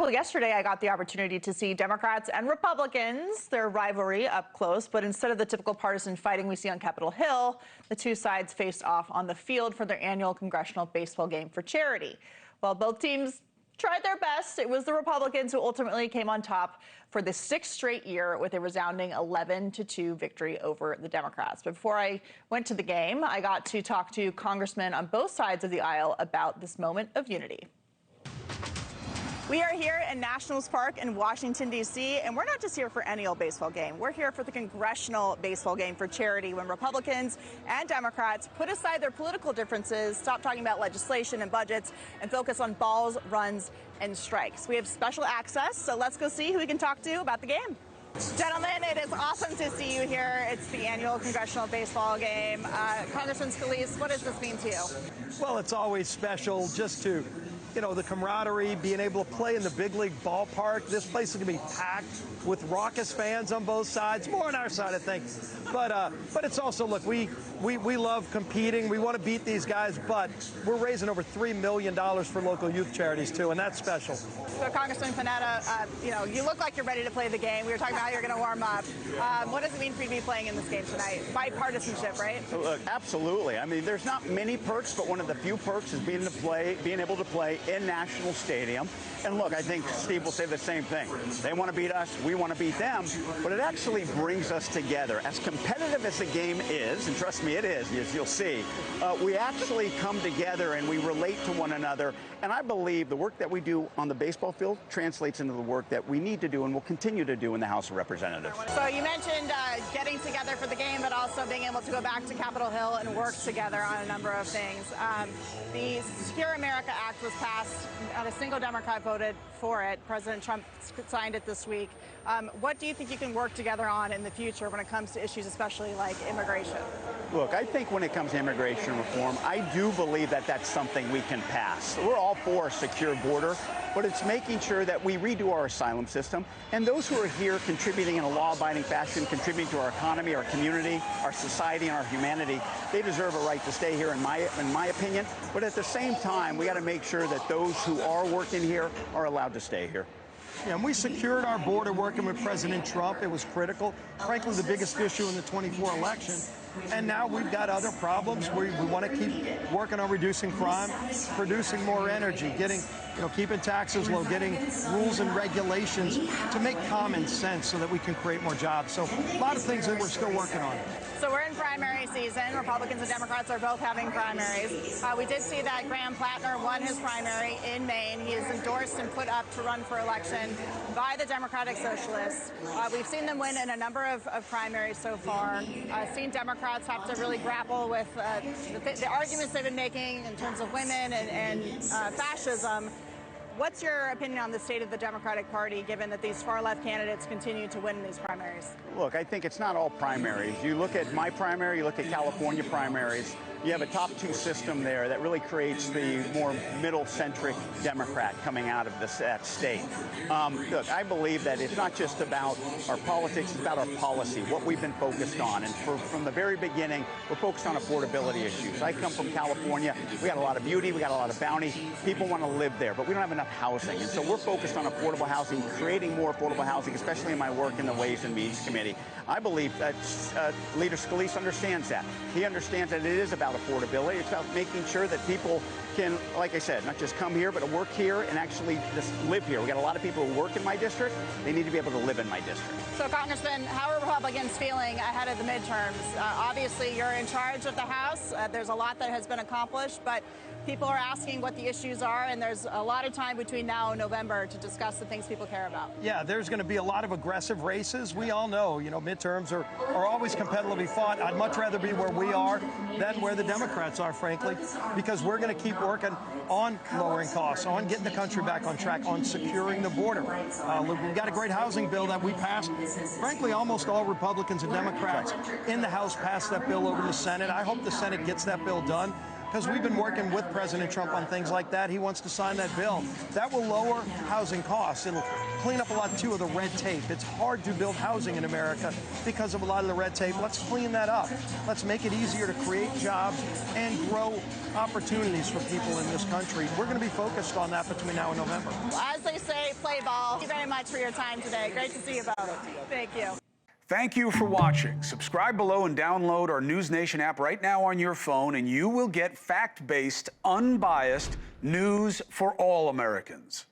Well, yesterday I got the opportunity to see Democrats and Republicans, their rivalry up close, but instead of the typical partisan fighting we see on Capitol Hill, the two sides faced off on the field for their annual Congressional Baseball Game for charity. While both teams tried their best, it was the Republicans who ultimately came on top for the sixth straight year with a resounding 11-2 victory over the Democrats. But before I went to the game, I got to talk to congressmen on both sides of the aisle about this moment of unity. We are here in Nationals Park in Washington, D.C., and we're not just here for any old baseball game. We're here for the Congressional Baseball Game for charity, when Republicans and Democrats put aside their political differences, stop talking about legislation and budgets, and focus on balls, runs, and strikes. We have special access, so let's go see who we can talk to about the game. Gentlemen, it is awesome to see you here. It's the annual Congressional Baseball Game. Congressman Scalise, what does this mean to you? Well, it's always special just to, the camaraderie, being able to play in the big league ballpark. This place is going to be packed with raucous fans on both sides, more on our side, I think. But it's also, look, we love competing. We want to beat these guys, but we're raising over $3 million for local youth charities, too, and that's special. So, Congressman Panetta, you look like you're ready to play the game. We were talking about how you're going to warm up. What does it mean for you to be playing in this game tonight? Bipartisanship, right? Look, absolutely. I mean, there's not many perks, but one of the few perks is being able to play in National Stadium. And look, I think Steve will say the same thing. They want to beat us, we want to beat them, but it actually brings us together. As competitive as the game is, and trust me, it is, as you'll see, we actually come together and we relate to one another. And I believe the work that we do on the baseball field translates into the work that we need to do and will continue to do in the House of Representatives. So you mentioned getting together for the game, but also being able to go back to Capitol Hill and work together on a number of things. The Secure America Act was passed. Not a single Democrat voted for it. President Trump signed it this week. What do you think you can work together on in the future when it comes to issues especially like immigration? Look, I think when it comes to immigration reform, I do believe that that's something we can pass. We're all for a secure border, but it's making sure that we redo our asylum system, and those who are here contributing in a law-abiding fashion, contributing to our economy, our community, our society, and our humanity, they deserve a right to stay here, in my opinion. But at the same time, we got to make sure that those who are working here are allowed to stay here. Yeah, and we secured our border working with President Trump. It was critical. Frankly, the biggest issue in the 24 election. And now we've got other problems. We want to keep working on reducing crime, producing more energy, keeping taxes low, getting rules and regulations to make common sense so that we can create more jobs. So a lot of things that we're still working on. So we're in primary season. Republicans and Democrats are both having primaries. We did see that Graham Plattner won his primary in Maine. He is endorsed and put up to run for election by the Democratic Socialists. We've seen them win in a number of primaries so far. Seen Democrats have to really grapple with the arguments they've been making in terms of women and fascism. What's your opinion on the state of the Democratic Party, given that these far-left candidates continue to win in these primaries? Look, I think it's not all primaries. You look at my primary, you look at California primaries, you have a top-two system there that really creates the more middle-centric Democrat coming out of that state. Look, I believe that it's not just about our politics, it's about our policy, what we've been focused on. And from the very beginning, we're focused on affordability issues. I come from California. We got a lot of beauty, we got a lot of bounty. People want to live there, but we don't have enough housing. And so we're focused on affordable housing, creating more affordable housing, especially in my work in the Ways and Means Committee. I believe that Leader Scalise understands that. He understands that it is about affordability. It's about making sure that people can, like I said, not just come here, but work here and actually just live here. We got a lot of people who work in my district. They need to be able to live in my district. So, Congressman, how are Republicans feeling ahead of the midterms? Obviously, you're in charge of the House. There's a lot that has been accomplished, but people are asking what the issues are, and there's a lot of time between now and November to discuss the things people care about. Yeah, there's going to be a lot of aggressive races. We all know, midterms are always competitively fought. I'd much rather be where we are than where the Democrats are, frankly, because we're going to keep working on lowering costs, on getting the country back on track, on securing the border. We've got a great housing bill that we passed. Frankly, almost all Republicans and Democrats in the House passed that bill over in the Senate. I hope the Senate gets that bill done, because we've been working with President Trump on things like that. He wants to sign that bill. That will lower housing costs. It'll clean up a lot, too, of the red tape. It's hard to build housing in America because of a lot of the red tape. Let's clean that up. Let's make it easier to create jobs and grow opportunities for people in this country. We're going to be focused on that between now and November. As they say, play ball. Thank you very much for your time today. Great to see you both. Thank you. Thank you for watching. Subscribe below and download our NewsNation app right now on your phone, and you will get fact-based, unbiased news for all Americans.